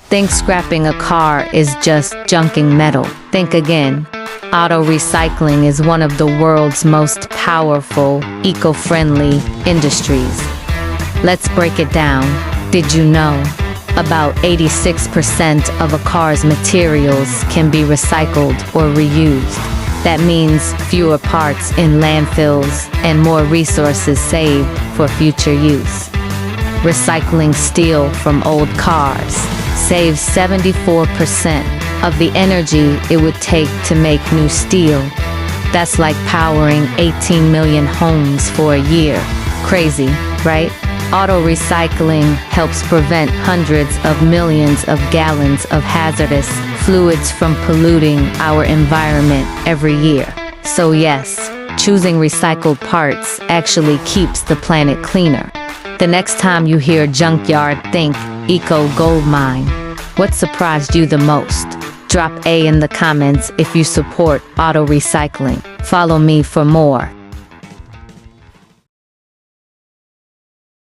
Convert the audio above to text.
think scrapping a car is just junking metal. Think again. Auto recycling is one of the world's most powerful, eco-friendly industries. Let's break it down. Did you know? About 86% of a car's materials can be recycled or reused. That means fewer parts in landfills and more resources saved for future use. Recycling steel from old cars saves 74% of the energy it would take to make new steel. That's like powering 18 million homes for a year. Crazy, right? Auto recycling helps prevent hundreds of millions of gallons of hazardous fluids from polluting our environment every year. So yes, choosing recycled parts actually keeps the planet cleaner. The next time you hear junkyard, think eco gold mine. What surprised you the most? Drop A in the comments if you support auto recycling. Follow me for more.